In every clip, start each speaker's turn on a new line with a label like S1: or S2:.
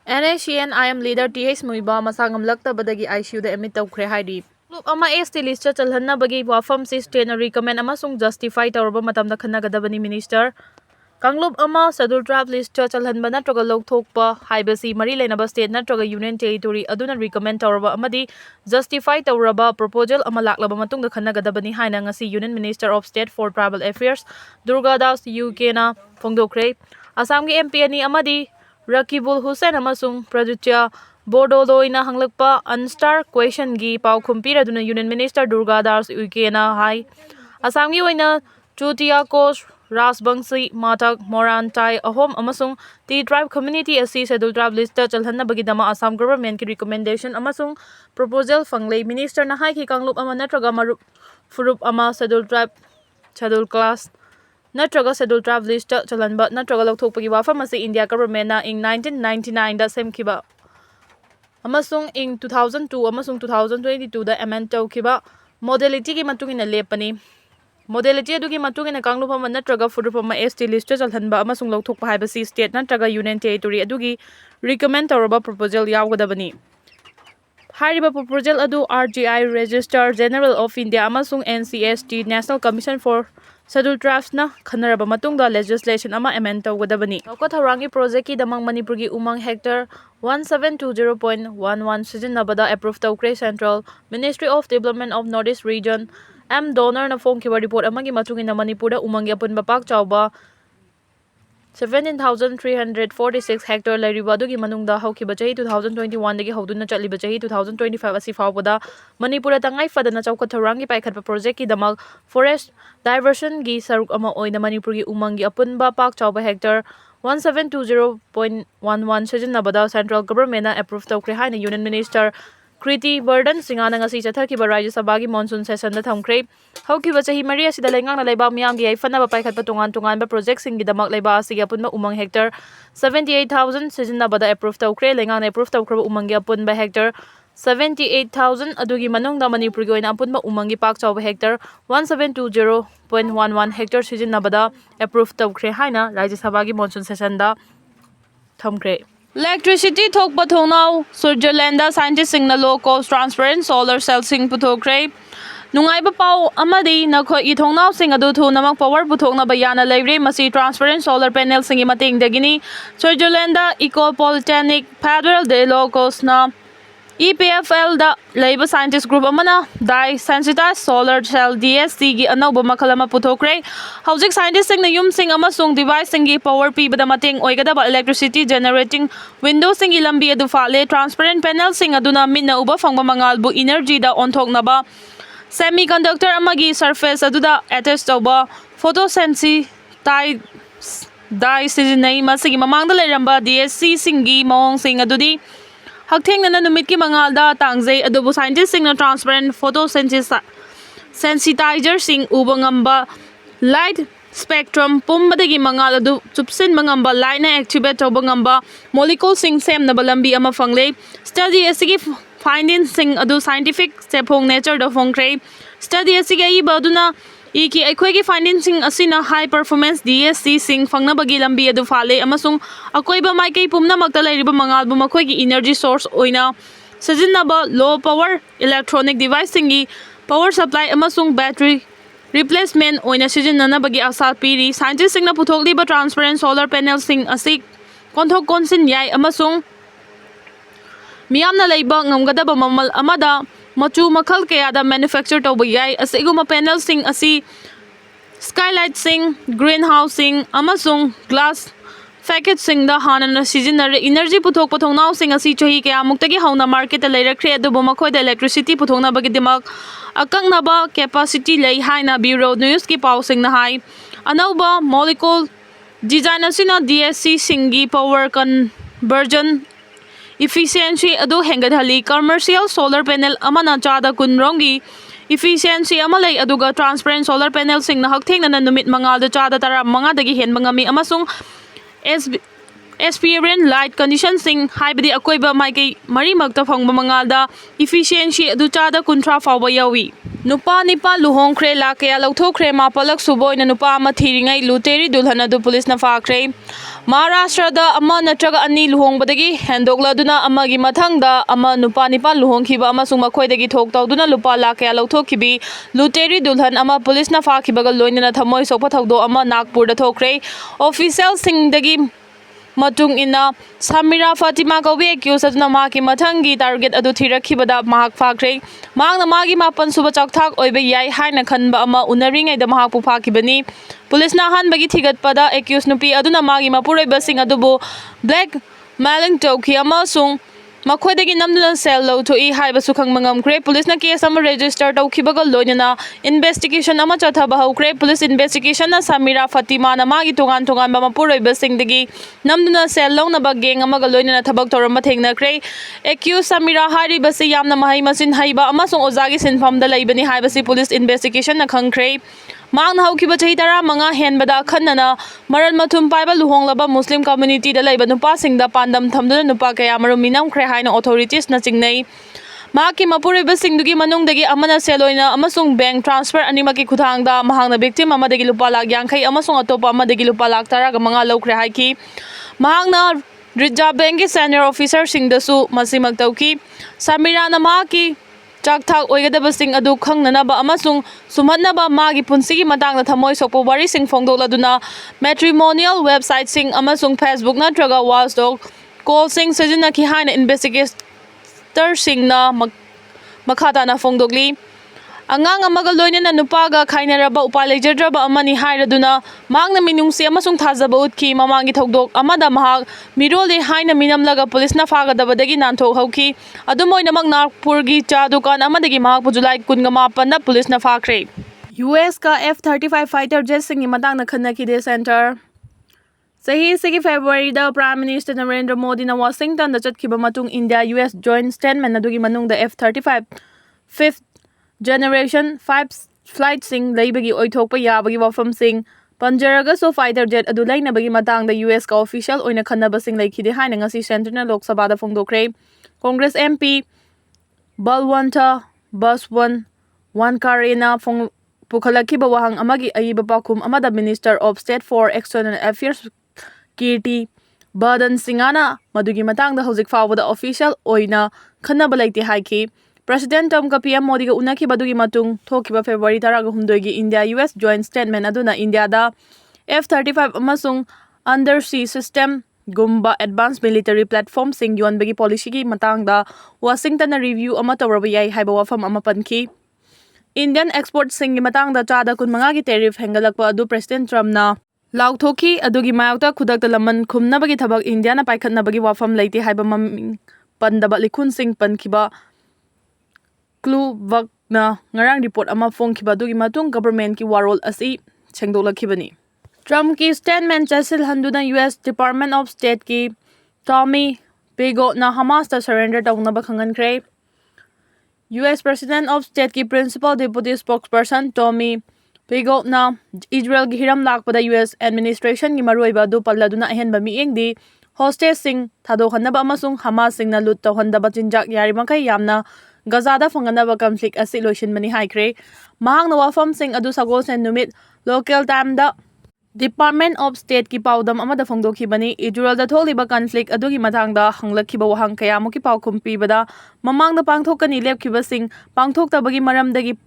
S1: NSCN-IM leader TH Muiba masangamlaktabadagi ICU da emit tawkhre haidi. Club ama ST list cha chalhannabagi wafam si state na recommend amasung justify tawraba matamda khannagadabani minister. Kanglub ama schedule draft list cha chalhanba natraga lawthokpa haibasi mari lainaba state natraga union territory aduna recommend tawraba amadi justify tawraba proposal ama laklaba matungda khannagadabani haina ngasi union minister of state for tribal affairs Durga Das UK na phongdokre. Assam gi MP ani amadi Rakibul Hussain amasung Prajutia Bordodoina hanglakpa unstar question gi paukhum duna Union Minister Durga Das UK na hai. Assam gi oina Chutia Kosh Rasbangsi Matak Moran Tai Ahom amasung T tribe community asi schedule tribe list chalhannabagi dama Assam government ki recommendation amasung proposal fanglei minister na hai ki Kanglup ama natraga marup furup ama schedule tribe schedule class natraga schedule tribe list chalanba natraga lawthokpagi wafam asi India government na ing 1999 da semkhiba amasung ing 2002 amasung 2022 da amend tawkhiba modality ki matungina lepani modality adugi matungina Kanglup ama natraga furup ama ST list chalhanba amasung lawthokpa haibasi state natraga union territory adugi recommend tawraba proposal yawgadabani. Hariba proposal adu RGI Register General of India amasung NCST National Commission for Scheduled Tribes na khanaraba matungda legislation ama amend tawgadabani. Tharangi project ki damang Manipur gi umang hectare 1720.11 sijinnabada approve tawkre Central Ministry of Development of Northeast Region Donor na phongkiba report amagi matungina Manipurda umang apunba pak chawba 17,346 hectare lairiba adugi manungda haukiba chahi 2021 dagi hauduna chatliba chahi 2025 asi fawbada Manipura tangai fadana chawkatharangi paikhatpa project ki damak forest diversion gi saruk ama oina Manipur gi umang gi apunba pak chawba hectare 1720.11 sijinnabada central government na approve tawkre haina union minister Kriti Burden Singana ngasi chathakiba Rajya Sabha gi monsoon session da thamkre. Haukiba chahi mari asida lengang na laiba miyam gi aifanaba paikhatpa tungan-tunganba project sing gi damak laiba asigi apunba umang hectare 78,000 sijinnabada approve tawkre lengang na approve tawkraba umang gi apunba hectare 78,000 adugi manungda Manipur gi oina apunba umang gi pak chawba hectare 1720.11 hectare sijinnabada approve tawkre haina Rajya Sabha gi monsoon session da thamkre. Electricity thokpa thongnau Switzerland da scientist sing na low cost transparent solar cell sing puthokre. Nungaiba pau amadi nakhoi I thongnau sing adu thu namak power puthokna ba yana leire masi transparent solar panel sing mating dagini Switzerland da Eco Polytechnic Federal de low cost na EPFL da labor scientist group amana dye sensitized solar cell DSC gi anauba makhalama puthokre. Hauzik scientist sing na yum sing amasung device sing gi power pi bada mating oigadaba electricity generating windows sing ilambi adu fale transparent panel sing aduna minna uba fangba mangal bu energy da onthoknaba semiconductor amagi surface aduda attach tawba photosensitized dye sizinai masigi mamangda leiramba DSC singi mawong sing adudi Hakthengna numit ki mangalda tangjay adubu scientist sing na transparent photosensitizer sing ubangamba light spectrum pumbadagi mangal adu chupsin mangamba light na activate tawbangamba molecule sing sem na balambi ama fangle study asigi findings sing adu scientific sephong nature da phongkre study asigi ibaduna Iki aikoigi findings asina high performance DSC sing fangnabagi lambi adu fale amasung akoiba maikei pumna makta lairiba mangalbu makoigi energy source oina sajinnaba low power electronic device singi power supply amasung battery replacement oina sijinnanabagi asa piri scientist singna puthokliba transparent solar panel sing asik konthok konsin yai amasung miyamna leiba ngamgadaba mamal amada machu makhal kayada manufacture tawba yai asiguma panel sing asi skylight sing greenhouse sing amasung glass facade sing da hanana sizinare energy puthok pathongnau sing asi chahi kaya muktagi hauna market leirakre adubu makhoi da electricity puthongna bagi dimak akangnaba capacity lei haina bureau news ki paw sing na hai anauba molecule design asina DSC singi power conversion efficiency adu hengadhali commercial solar panel amana chada kunrongi efficiency amalai aduga transparent solar panel sing na hakthengna na numit mangal da chada tara manga dagi hen mangami amasung experience light condition sing haibadi akoiba maikei mari magta phangba mangal da efficiency adu chada kunthra fawba yawi. Nupa nipa luhongkre la kaya lauthokre mapalak suboy na nupa ama thiringai luteri dulhan adu police na fakre. Maharashtra da ama natraga ani luhongbadagi hendokladuna amagi mathangda ama nupa nipa luhongkhiba amasung makhoi thok tawduna lupa la kaya lauthokhibi luteri dulhan ama police na fakhibaga loinana thamoi sokpa thawdo ama Nagpur da thokre. Official singdagi matung ina Samira Fatima Kawi accused aduna maki mathangi target adu thirakhibada mahak fakre. Mahakna magi mapan suba chakthak oiba yai haina khanba ama unaringai da mahak pu phakibani. Police na hanbagi thigatpada accused nupi aduna magi mapuroiba sing adubu black mailing tawki amasung makhoi namduna cell lauthoi haibasu khangma ngamkre. Police na case ama register tawkhibaga loinana investigation ama chathaba hokre. Police investigation na Samira Fatima na magi Tonganba mapuroiba singdagi namduna cell launaba gang amaga loinana thabak toramba thengnakre. Accused Samira haribasi yamna mahai masin haiba amasung ozagi sinfamda laibani haibasi police investigation na khangkre. Maang haukiba chahi tara manga henbada khannana maral mathum paiba luhonglaba Muslim community da laiba nupa singda pandam thamduna nupa kaya maru minamkre haina authorities na chingnai. Mahaki mapuriba singdugi manungdagi amana seloina amasung bank transfer animaki khuthangda mahangna victim amadagi lupa lakh yankhai amasung atopa amadagi lupa lakh taraga manga lokre haiki. Mahangna Reserve Bank ki senior officer singdasu masimak tawki. Samira na mahaki chakthak oigadaba sing adu khangnanaba amasung sumhatnaba magi punsigi matangda thamoi sokpo wari sing phongdokladuna matrimonial website sing amasung Facebook natraga watchdog call sing sajinaki haina investigator sing na makhata na phongdokli. Angang amaga loinana nupaga khainaraba upalejadraba amani hairaduna mangna minungsi amasung thazaba utki mamangi thokdok amada mahak mirole haina minamlaga police na fagadabadagi nanthok hauki. Adumoinamak Nagpur gi cha dukan amadagi mahak July 18 na police na fakre. US ka F-35 fighter jet singi matangna khannakhide center. Sahi sigi February da Prime Minister Narendra Modi na Washington da chatkhiba matung India US joint statement adugi manung da F-35 5th generation 5 flight sing laibagi oithokpa yabagi wafam sing panjaraga so fighter jet adu lainabagi matang da US ka official oina khannaba sing laikhide haina ngasi Central Lok Sabha da phongdokre. Congress MP Balwanta Baswan Wankarena phong pukhalakhiba wahang amagi aiba pakhum amada Minister of State for External Affairs Kirti Badan Singana madugi matang da hojik fawada official oina khannaba laite haiki. President PM Modi ga unaki badugi matung thokiba February 18 gi India US joint statement aduna India da F-35 amasung undersea system gumba advanced military platform sing yonbagi policy gi matang da Washington na review ama tawraba yai haiba wafam ama panki. Indian export sing gi matang da chada kun manga gi tariff hengalakpa adu President Trump na lauthoki adugi mayakta khudakta laman khumnabagi thabak India na paikhatnabagi wafam laite haiba maming pandaba likhun sing pankhiba Clue Vakna ngarang report ama phongkhiba dugi matung government ki warol asi chengdoklakhibani. Trump ki statement chasil handuna US Department of State ki Tommy Pego na Hamas ta surrender tawnaba khangankre. US President of State ki principal deputy spokesperson Tommy Pego na Israel gi hiram lakpada US administration gi maruiba du palladuna ahenba miengdi hostage sing thadokhanaba amasung Hamas sing na lut tawhandaba chinjak yarimakai yamna Gazada fanganaba conflict asi loishin mani haikre. Mahang na wafam sing adu sagol sen numit local time da Department of State ki paudam amada phongdokhi bani Israel da tholiba conflict adu gi mathang da hanglakhiba wahang kaya mo ki paukhum pibada mamang da pangthokani lepkhiba sing pangthoktabagi maramdagi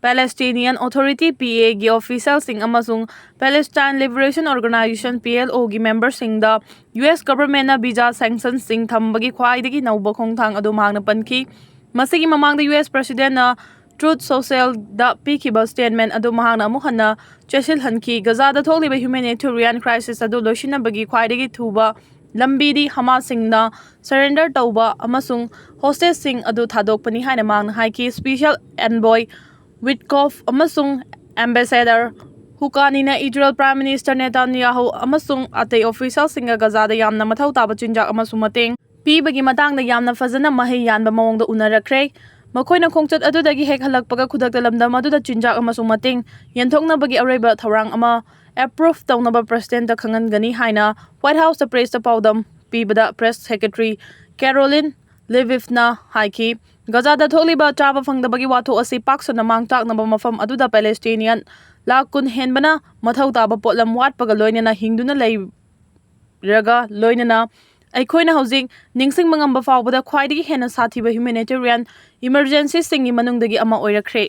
S1: Palestinian Authority PA gi official sing amasung Palestine Liberation Organization PLO gi member sing da US government na visa sanctions sing thambagi khwaidagi nauba khongthang adu mahang na panki. Masigi mamang da US President na Truth Social da pikiba statement adu mahang na amuhanna chesil hanki Gaza da tholiba humanitarian crisis adu loishinabagi khwaidagi thuba lambi di Hamas sing na surrender tauba amasung hostage sing adu thadokpani haina mang haiki special envoy Witkoff amasung ambassador Hukani na Israel Prime Minister Netanyahu amasung atay official singa Gaza da yamna mathaw taba chinjak amasung mating pibagi matang da yamna fazana mahi yanba mawong da unarakre. Makoy na khongchat adudagi hek halakpaga khudakta lamdam aduda chinjak amasung mating yanthokna bagi arayba tharang ama approve tawnaba President da khangangani haina White House da press da paudam pibada Press Secretary Caroline Levivna haiki Gazada tholiba chaba fangdabagi wathok asi paksana mangtaknaba mafam aduda Palestinian lakh kun henbana mathau taba potlam watpaga loinana hingduna raga loinana aikoina hojik ningsing mangamba fawbada khwaidigi hena sathiba humanitarian emergency singi manungdagi ama oirakre.